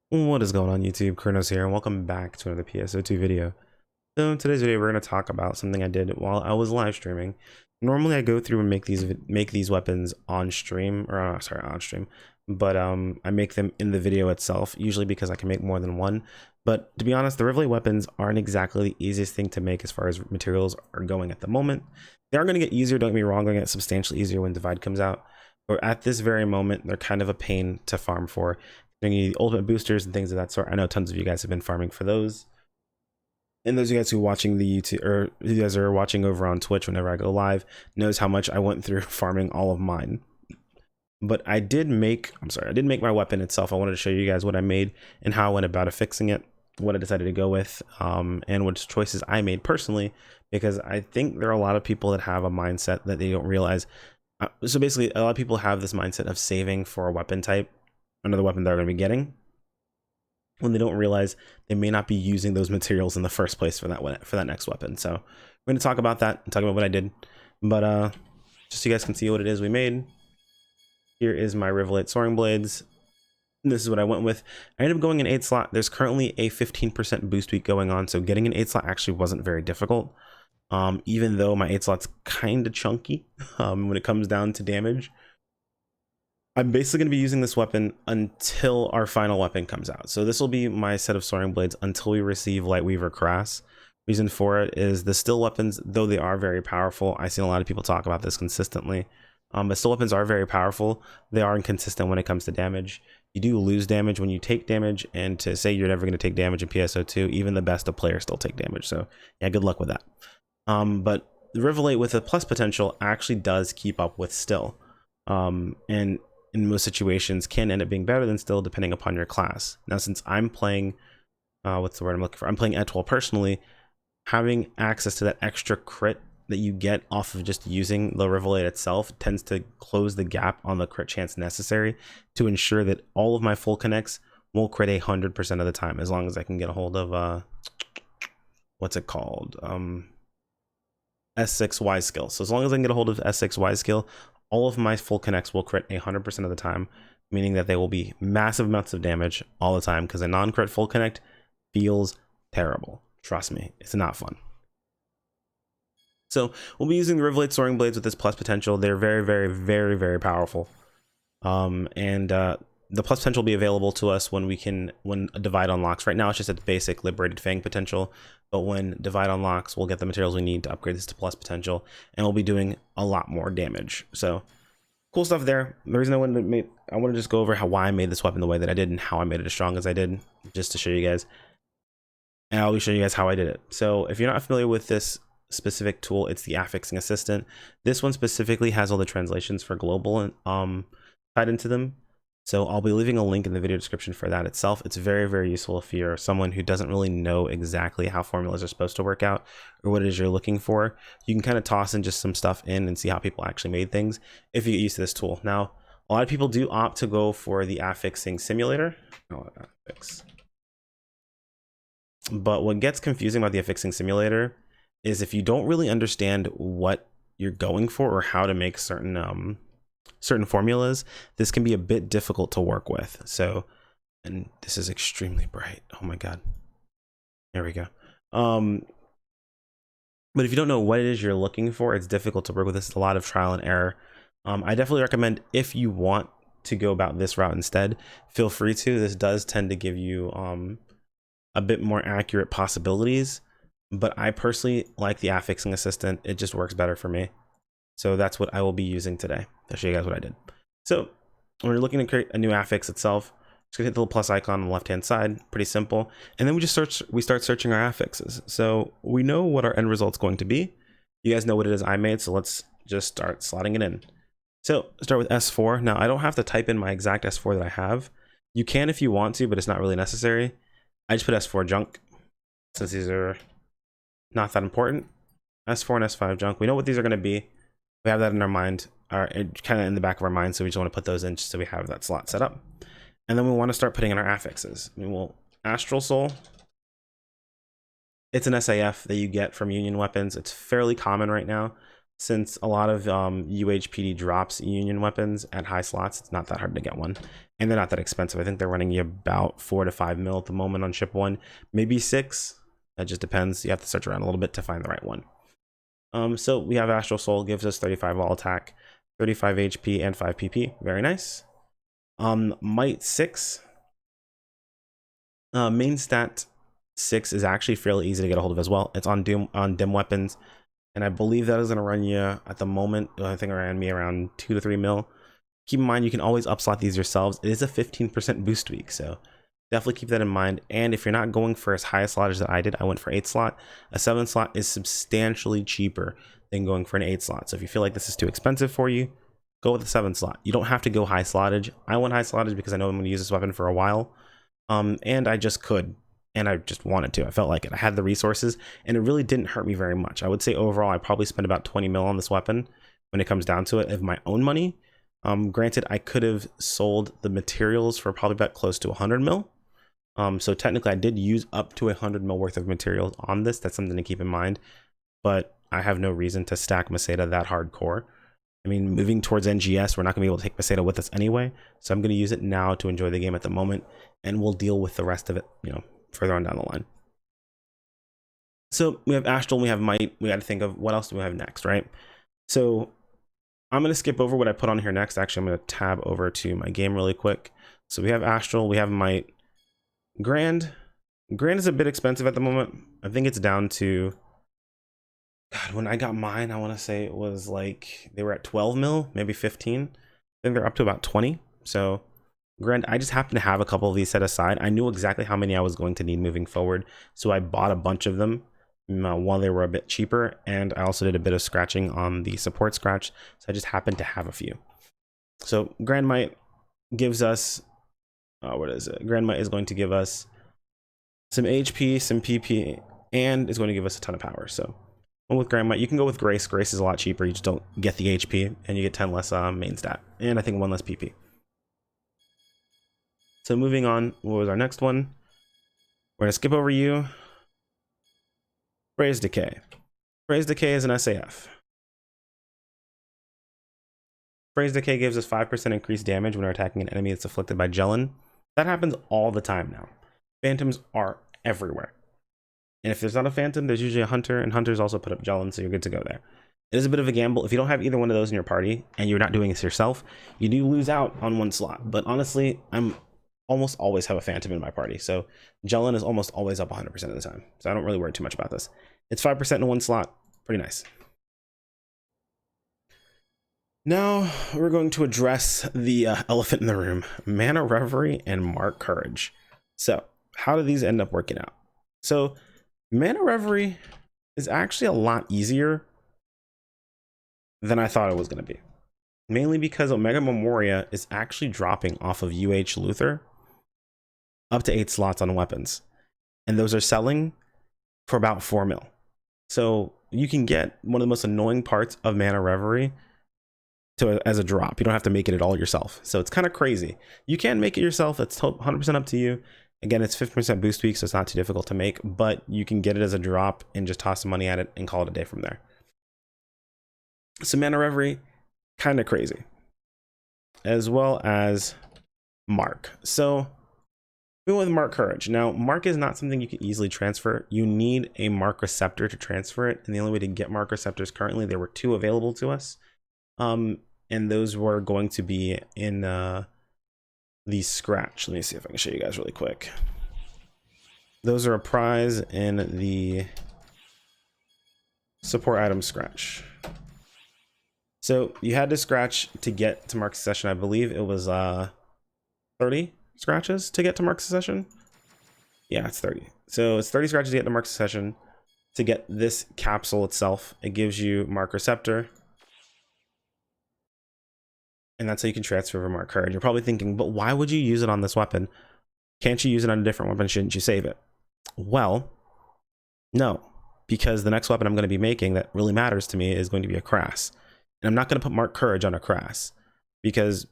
What is going on YouTube? Kronos here and welcome back to another PSO2 video. So in today's video we're going to talk about something I did while I was live streaming. Normally I go through and make these weapons on stream, or sorry, on stream, but I make them in the video itself, usually because I can make more than one. But to be honest, the Rivalate weapons aren't exactly the easiest thing to make as far as materials are going at the moment. They are going to get easier, don't get me wrong, they're going to get substantially easier when Divide comes out. But at this very moment, they're kind of a pain to farm for. The ultimate boosters and things of that sort. I know tons of you guys have been farming for those. And those of you guys who are watching the YouTube, or you guys are watching over on Twitch whenever I go live, knows how much I went through farming all of mine. But I did make my weapon itself. I wanted to show you guys what I made and how I went about affixing it, what I decided to go with, and which choices I made personally, because I think there are a lot of people that have a mindset that they don't realize. So basically, a lot of people have this mindset of saving for a weapon type, another weapon they're going to be getting, when they don't realize they may not be using those materials in the first place for that next weapon. So we're going to talk about that and talk about what I did, but just so you guys can see what it is we made. Here is my Rivalate soaring blades. This is what I went with. I ended up going in 8 slot. There's currently a 15% boost week going on, so getting an 8 slot actually wasn't very difficult, even though my 8 slot's kind of chunky when it comes down to damage. I'm basically going to be using this weapon until our final weapon comes out. So this will be my set of soaring blades until we receive Lightweaver Crass. Reason for it is the still weapons, though they are very powerful. I've seen a lot of people talk about this consistently. But still weapons are very powerful. They are inconsistent when it comes to damage. You do lose damage when you take damage, and to say you're never going to take damage in PSO2, even the best of players still take damage. So yeah, good luck with that. But the Rivalate with a plus potential actually does keep up with still. And in most situations can end up being better than still, depending upon your class. Now, since I'm playing, what's the word I'm looking for? I'm playing Etoile personally. Having access to that extra crit that you get off of just using the Rivalate itself tends to close the gap on the crit chance necessary to ensure that all of my full connects will crit 100% of the time, as long as I can get a hold of what's it called? S6Y skill. So as long as I can get a hold of S6Y skill, all of my full connects will crit 100% of the time, meaning that they will be massive amounts of damage all the time, because a non-crit full connect feels terrible. Trust me, it's not fun. So we'll be using the Rivalate soaring blades with this plus potential. They're very, very, very, very powerful. The plus potential will be available to us when a Divide unlocks. Right now it's just at the basic Liberated Fang potential, but when Divide unlocks, we'll get the materials we need to upgrade this to plus potential, and we'll be doing a lot more damage. So cool stuff there. The reason I wanted to just go over why I made this weapon the way that I did and how I made it as strong as I did, just to show you guys. And I'll be showing you guys how I did it. So if you're not familiar with this specific tool, it's the Affixing Assistant. This one specifically has all the translations for global tied into them. So I'll be leaving a link in the video description for that itself. It's very, very useful if you're someone who doesn't really know exactly how formulas are supposed to work out or what it is you're looking for. You can kind of toss in just some stuff in and see how people actually made things if you get used to this tool. Now, a lot of people do opt to go for the Affixing Simulator. Affix. But what gets confusing about the Affixing Simulator is if you don't really understand what you're going for or how to make certain formulas, this can be a bit difficult to work with. So, and this is extremely bright. Oh my god. There we go. But if you don't know what it is you're looking for, it's difficult to work with. This is a lot of trial and error. I definitely recommend, if you want to go about this route instead, feel free to. This does tend to give you a bit more accurate possibilities, but I personally like the Affixing Assistant. It just works better for me. So that's what I will be using today. I'll show you guys what I did. So when you're looking to create a new affix itself, just gonna hit the little plus icon on the left hand side. Pretty simple. And then we start searching our affixes. So we know what our end result's going to be. You guys know what it is I made, so let's just start slotting it in. So start with S4. Now I don't have to type in my exact S4 that I have. You can if you want to, but it's not really necessary. I just put S4 junk, since these are not that important. S4 and S5 junk. We know what these are going to be. We have that in our mind, or kind of in the back of our mind, so we just want to put those in just so we have that slot set up. And then we want to start putting in our affixes. I mean, well, Astral Soul, it's an SAF that you get from Union weapons. It's fairly common right now. since a lot of UHPD drops union weapons at high slots, it's not that hard to get one. And they're not that expensive. I think they're running you about 4 to 5 mil at the moment on ship 1, maybe 6. That just depends. You have to search around a little bit to find the right one. So we have Astral Soul, gives us 35 all attack, 35 HP, and 5 PP. Very nice. Might 6. Main stat 6 is actually fairly easy to get a hold of as well. It's on dim weapons, and I believe that is going to run you at the moment. I think it ran me around 2 to 3 mil. Keep in mind you can always upslot these yourselves. It is a 15% boost week, so definitely keep that in mind. And if you're not going for as high a slottage that I did, I went for 8 slot. A 7 slot is substantially cheaper than going for an 8 slot. So if you feel like this is too expensive for you, go with the 7 slot. You don't have to go high slottage. I went high slottage because I know I'm going to use this weapon for a while. And I just could, and I just wanted to. I felt like it. I had the resources, and it really didn't hurt me very much. I would say overall, I probably spent about 20 mil on this weapon when it comes down to it of my own money. Granted, I could have sold the materials for probably about close to 100 mil. So technically, I did use up to 100 mil worth of materials on this. That's something to keep in mind. But I have no reason to stack Masada that hardcore. I mean, moving towards NGS, we're not going to be able to take Masada with us anyway. So I'm going to use it now to enjoy the game at the moment. And we'll deal with the rest of it, you know, further on down the line. So we have Astral, we have Might. We got to think of what else do we have next, right? So I'm going to skip over what I put on here next. Actually, I'm going to tab over to my game really quick. So we have Astral, we have Might. Grand is a bit expensive at the moment. I think it's down to, God, when I got mine, I want to say it was like, they were at 12 mil, maybe 15. I think they're up to about 20. So Grand, I just happen to have a couple of these set aside. I knew exactly how many I was going to need moving forward. So I bought a bunch of them while they were a bit cheaper. And I also did a bit of scratching on the support scratch. So I just happened to have a few. So Grand Might gives us, what is it? Grand Might is going to give us some HP, some PP, and is going to give us a ton of power. So with Grand Might, you can go with Grace. Grace is a lot cheaper. You just don't get the HP, and you get 10 less main stat, and I think 1 less PP. So moving on, what was our next one? We're going to skip over you. Phrase Decay. Phrase Decay is an SAF. Phrase Decay gives us 5% increased damage when we're attacking an enemy that's afflicted by Gelin. That happens all the time now. Phantoms are everywhere. And if there's not a Phantom, there's usually a Hunter, and Hunters also put up Gelin, so you're good to go there. It is a bit of a gamble. If you don't have either one of those in your party, and you're not doing this yourself, you do lose out on 1 slot. But honestly, I'm almost always have a Phantom in my party, so Gelin is almost always up 100% of the time. So I don't really worry too much about this. It's 5% in 1 slot. Pretty nice. Now we're going to address the elephant in the room, Mana Reverie and Mark Courage. So how do these end up working out? So Mana Reverie is actually a lot easier than I thought it was going to be. Mainly because Omega Memoria is actually dropping off of UH Luther up to 8 slots on weapons. And those are selling for about 4 mil. So you can get one of the most annoying parts of Mana Reverie as a drop. You don't have to make it at all yourself. So it's kind of crazy. You can make it yourself. It's 100% up to you. Again, it's 50% boost week, so it's not too difficult to make, but you can get it as a drop and just toss some money at it and call it a day from there. So Mana Reverie, kind of crazy. As well as Mark. So we went with Mark Courage. Now, Mark is not something you can easily transfer. You need a Mark Receptor to transfer it, and the only way to get Mark Receptors currently, there were 2 available to us. And those were going to be in the scratch. Let me see if I can show you guys really quick. Those are a prize in the support item scratch. So you had to scratch to get to Mark Succession. I believe it was 30 scratches to get to Mark Succession. Yeah, it's 30. So it's 30 scratches to get to Mark Succession. To get this capsule itself, it gives you Mark Receptor. And that's how you can transfer over Mark Courage. You're probably thinking, but why would you use it on this weapon? Can't you use it on a different weapon? Shouldn't you save it? Well, no, because the next weapon I'm going to be making that really matters to me is going to be a Crass. And I'm not going to put Mark Courage on a Crass because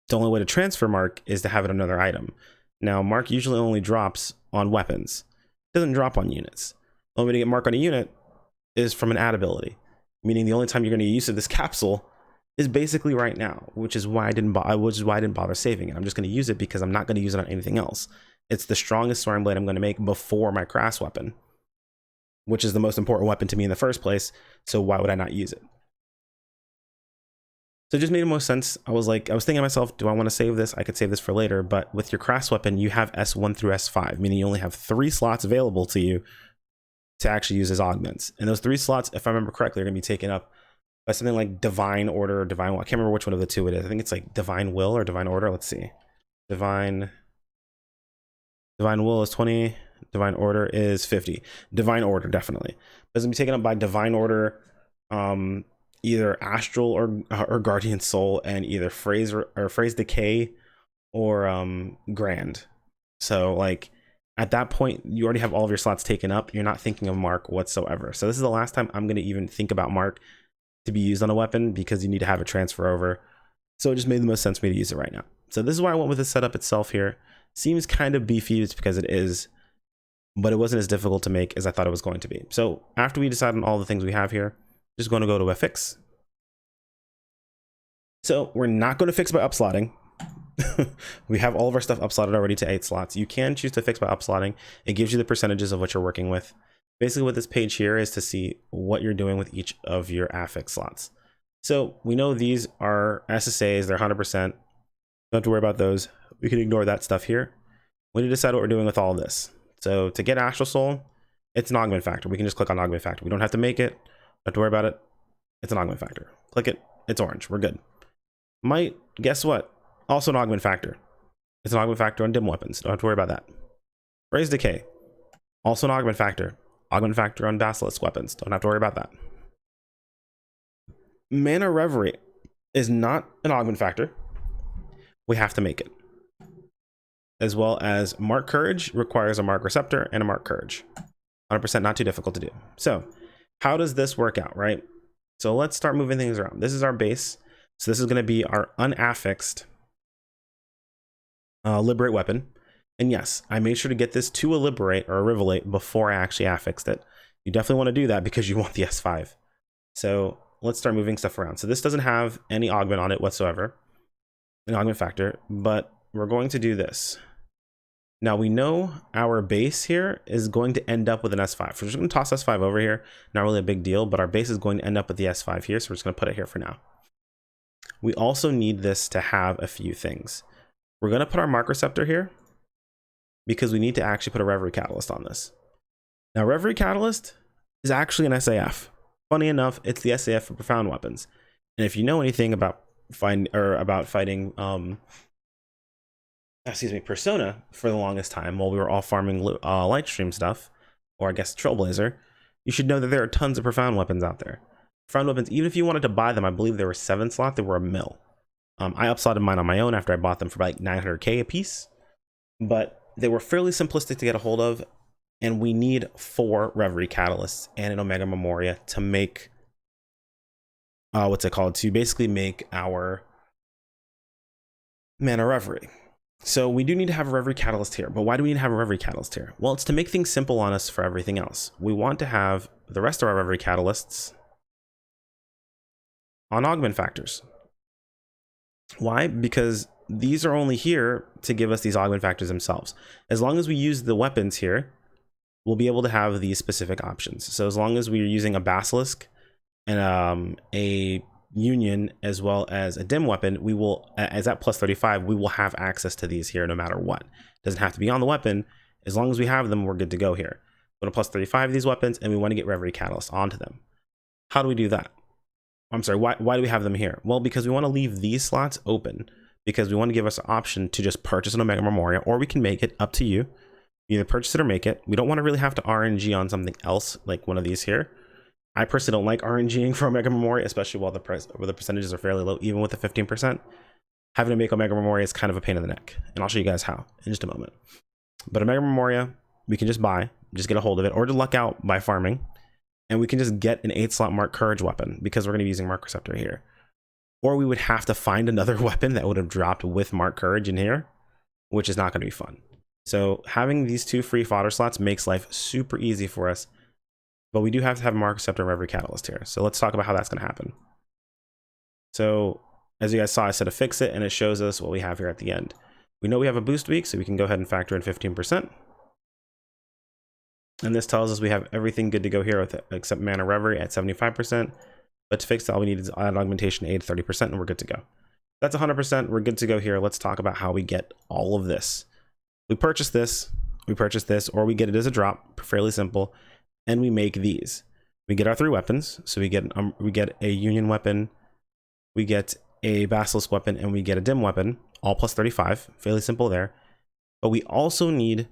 the only way to transfer Mark is to have it another item. Now, Mark usually only drops on weapons. It doesn't drop on units. The only way to get Mark on a unit is from an add ability. meaning the only time you're going to use of this capsule is basically right now, which is why I didn't bother saving it. I'm just going to use it because I'm not going to use it on anything else. It's the strongest soaring blade I'm going to make before my crass weapon, which is the most important weapon to me in the first place. So why would I not use it? So it just made the most sense. I was thinking to myself, do I want to save this? I could save this for later, but with your crass weapon, you have S1 through S5, meaning you only have 3 slots available to you to actually use as augments. And those 3 slots, if I remember correctly, are going to be taken up by something like Divine Order or Divine Will. I can't remember which one of the two it is. I think it's like Divine Will or Divine Order. Let's see. Divine Will is 20. Divine Order is 50. Divine Order, definitely. But it's going to be taken up by Divine Order, either Astral or Guardian Soul, and either Phrase Decay or Grand. So like at that point, you already have all of your slots taken up. You're not thinking of Mark whatsoever. So this is the last time I'm going to even think about Mark to be used on a weapon, because you need to have it transfer over. So it just made the most sense for me to use it right now. So this is why I went with the setup itself here. Seems kind of beefy, it's because it is, but it wasn't as difficult to make as I thought it was going to be. So after we decide on all the things we have here, just going to go to Affix. So we're not going to fix by upslotting. We have all of our stuff upslotted already to 8 slots. You can choose to fix by upslotting. It gives you the percentages of what you're working with. Basically what this page here is to see what you're doing with each of your affix slots. So we know these are SSAs, they're 100%. Don't have to worry about those. We can ignore that stuff here. We need to decide what we're doing with all of this. So to get Astral Soul, it's an augment factor. We can just click on augment factor. We don't have to make it. Don't have to worry about it. It's an augment factor. Click it. It's orange. We're good. Might, guess what? Also an augment factor. It's an augment factor on dim weapons. Don't have to worry about that. Phrase Decay. Also an augment factor. Augment factor on Basilisk weapons. Don't have to worry about that. Mana Reverie is not an augment factor. We have to make it. As well as Mark Courage requires a Mark Receptor and a Mark Courage. 100% not too difficult to do. So how does this work out, right? So let's start moving things around. This is our base. So this is going to be our unaffixed Liberate weapon. And yes, I made sure to get this to a Liberate or a Rivalate before I actually affixed it. You definitely want to do that because you want the S5. So let's start moving stuff around. So this doesn't have any augment on it whatsoever, an augment factor, but we're going to do this. Now we know our base here is going to end up with an S5. We're just going to toss S5 over here. Not really a big deal, but our base is going to end up with the S5 here. So we're just going to put it here for now. We also need this to have a few things. We're going to put our Mark Receptor here, because we need to actually put a Reverie Catalyst on this. Now, Reverie Catalyst is actually an SAF. Funny enough, it's the SAF for profound weapons. And if you know anything about fighting Persona for the longest time while we were all farming Lightstream stuff, or I guess Trailblazer, you should know that there are tons of profound weapons out there. Profound weapons, even if you wanted to buy them, I believe there were 7 slots, they were a mill. I upslotted mine on my own after I bought them for like 900k a piece, but they were fairly simplistic to get a hold of, and we need 4 Reverie Catalysts and an Omega Memoria to make, to basically make our Mana Reverie. So we do need to have a Reverie Catalyst here, but why do we need to have a Reverie Catalyst here? Well, it's to make things simple on us for everything else. We want to have the rest of our Reverie Catalysts on augment factors. Why? Because these are only here to give us these augment factors themselves. As long as we use the weapons here, we'll be able to have these specific options. So as long as we're using a Basilisk and a Union as well as a dim weapon, we will, as at plus 35, we will have access to these here no matter what. Doesn't have to be on the weapon. As long as we have them, we're good to go here. Go to plus 35 of these weapons, and we want to get Reverie Catalyst onto them. How do we do that? I'm sorry, why do we have them here? Well, because we want to leave these slots open, because we want to give us an option to just purchase an Omega Memoria, or we can make it, up to you. Either purchase it or make it. We don't want to really have to RNG on something else like one of these here. I personally don't like RNGing for Omega Memoria, especially while the percentages are fairly low, even with the 15%. Having to make Omega Memoria is kind of a pain in the neck, and I'll show you guys how in just a moment. But Omega Memoria, we can just buy, just get a hold of it, or to luck out by farming, and we can just get an 8-slot Mark Courage weapon, because we're going to be using Mark Receptor here. Or we would have to find another weapon that would have dropped with Mark Courage in here, which is not going to be fun. So having these 2 free fodder slots makes life super easy for us but we do have to have Mark Receptor and Reverie Catalyst here. So let's talk about how that's going to happen. So as you guys saw, I said affix it, and it shows us what we have here at the end. We know we have a boost week, so we can go ahead and factor in 15%. And this tells us we have everything good to go here with it, except Mana Reverie at 75%. But to fix it, all we need is add augmentation aid 30%, and we're good to go. That's 100%. We're good to go here. Let's talk about how we get all of this. We purchase this, or we get it as a drop, fairly simple, and we make these. We get our 3 weapons. So we get a Union weapon, we get a Basilisk weapon, and we get a Dim weapon, all plus 35. Fairly simple there. But we also need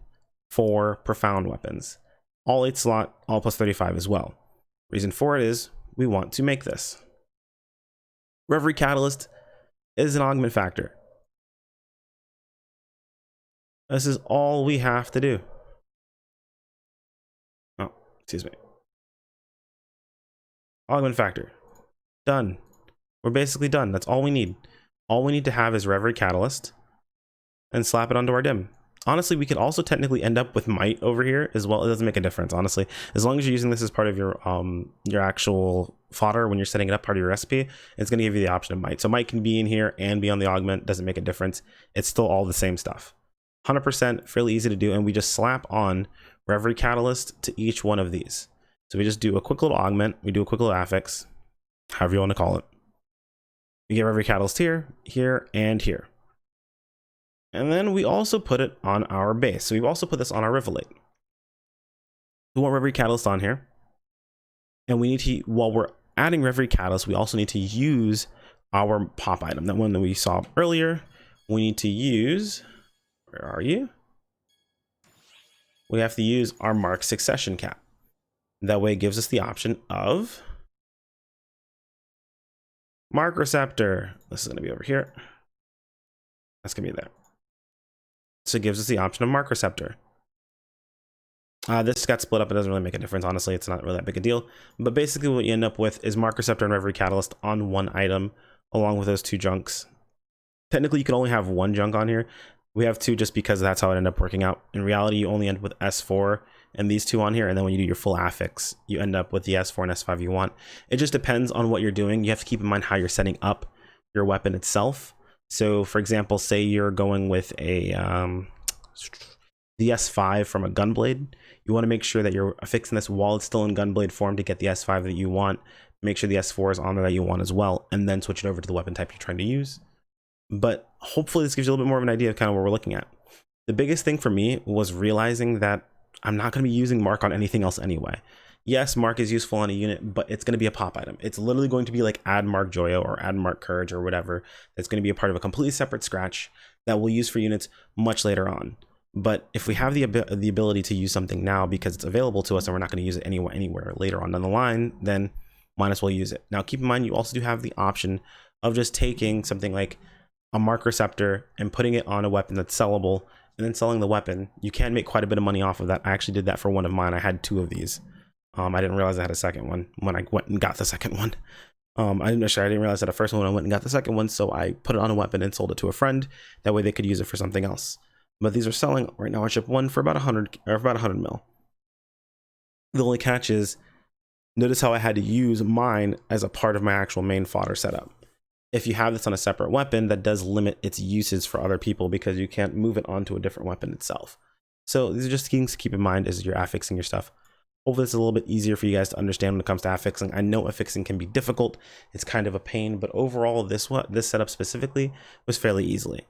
4 Profound weapons, all 8 slot, all plus 35 as well. Reason for it is we want to make this. Reverie Catalyst is an augment factor. This is all we have to do. Oh, excuse me. Augment factor. Done. We're basically done. That's all we need. All we need to have is Reverie Catalyst and slap it onto our Dim. Honestly, we could also technically end up with Might over here as well. It doesn't make a difference, honestly. As long as you're using this as part of your actual fodder when you're setting it up, part of your recipe, it's going to give you the option of Might. So Might can be in here and be on the augment. Doesn't make a difference. It's still all the same stuff. 100%, fairly easy to do, and we just slap on Reverie Catalyst to each one of these. So we just do a quick little augment. We do a quick little affix, however you want to call it. We get Reverie Catalyst here, here, and here. And then we also put it on our base. So we've also put this on our Rivalate. We want Reverie Catalyst on here. And we need to, while we're adding Reverie Catalyst, we also need to use our pop item. That one that we saw earlier. We need to use, where are you? We have to use our Mark Succession Cap. That way it gives us the option of Mark Receptor. This is going to be over here. That's going to be there. So it gives us the option of Mark Receptor. This got split up. It doesn't really make a difference. Honestly, it's not really that big a deal. But basically what you end up with is Mark Receptor and Reverie Catalyst on one item, along with those 2 junks. Technically, you can only have 1 junk on here. We have 2 just because that's how it ended up working out. In reality, you only end up with S4 and these 2 on here. And then when you do your full affix, you end up with the S4 and S5 you want. It just depends on what you're doing. You have to keep in mind how you're setting up your weapon itself. So for example, say you're going with a the S5 from a Gunblade. You want to make sure that you're affixing this while it's still in Gunblade form to get the S5 that you want. Make sure the S4 is on there that you want as well, and then switch it over to the weapon type you're trying to use. But hopefully this gives you a little bit more of an idea of kind of what we're looking at. The biggest thing for me was realizing that I'm not going to be using Mark on anything else anyway. Yes, Mark is useful on a unit, but it's going to be a pop item. It's literally going to be like add Mark Joyo or add Mark Courage or whatever. That's going to be a part of a completely separate scratch that we'll use for units much later on. But if we have the ability to use something now because it's available to us and we're not going to use it anywhere later on down the line, then might as well use it. Now, keep in mind, you also do have the option of just taking something like a Mark Receptor and putting it on a weapon that's sellable and then selling the weapon. You can make quite a bit of money off of that. I actually did that for one of mine. I had 2 of these. I didn't realize I had a second one when I went and got the second one. I didn't realize that the first one when I went and got the second one, so I put it on a weapon and sold it to a friend. That way they could use it for something else. But these are selling right now. I shipped one for about 100 mil. The only catch is, notice how I had to use mine as a part of my actual main fodder setup. If you have this on a separate weapon, that does limit its uses for other people because you can't move it onto a different weapon itself. So these are just things to keep in mind as you're affixing your stuff. Hopefully it's a little bit easier for you guys to understand when it comes to affixing. I know affixing can be difficult. It's kind of a pain, but overall this setup specifically was fairly easy.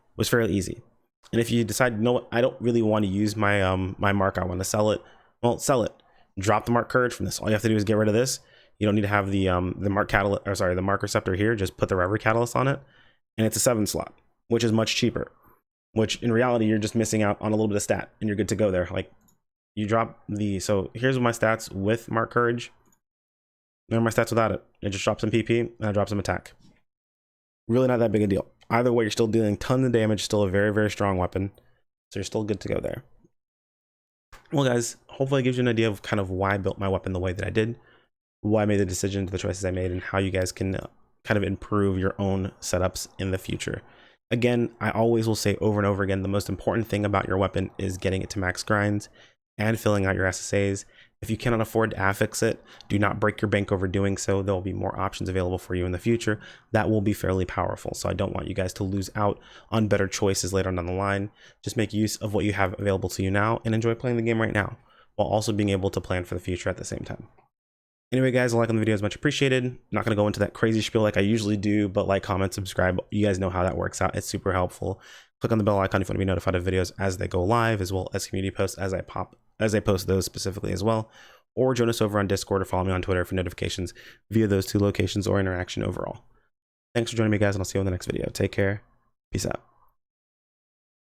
And if you decide, you know what, I don't really want to use my my mark, I want to sell it, well, sell it. Drop the Mark Courage from this. All you have to do is get rid of this. You don't need to have the Mark Catalyst, or sorry, the Mark Receptor here. Just put the Reverie Catalyst on it, and it's a 7 slot, which is much cheaper. Which in reality, you're just missing out on a little bit of stat, and you're good to go there. Like, you drop the, so here's my stats with Mark Courage. There are my stats without it. It just drops some PP and it drops some attack. Really not that big a deal. Either way, you're still dealing tons of damage. Still a very, very strong weapon. So you're still good to go there. Well, guys, hopefully it gives you an idea of kind of why I built my weapon the way that I did, why I made the decision, the choices I made, and how you guys can kind of improve your own setups in the future. Again, I always will say over and over again, the most important thing about your weapon is getting it to max grinds and filling out your SSAs If you cannot afford to affix it, do not break your bank over doing so. There will be more options available for you in the future that will be fairly powerful. So I don't want you guys to lose out on better choices later on down the line. Just make use of what you have available to you now and enjoy playing the game right now, while also being able to plan for the future at the same time. Anyway, guys, a like on the video is much appreciated. I'm not going to go into that crazy spiel like I usually do, but like, comment, subscribe. You guys know how that works out. It's super helpful. Click on the bell icon if you want to be notified of videos as they go live, as well as community posts as I post those specifically as well. Or join us over on Discord or follow me on Twitter for notifications via those two locations or interaction overall. Thanks for joining me, guys, and I'll see you in the next video. Take care. Peace out.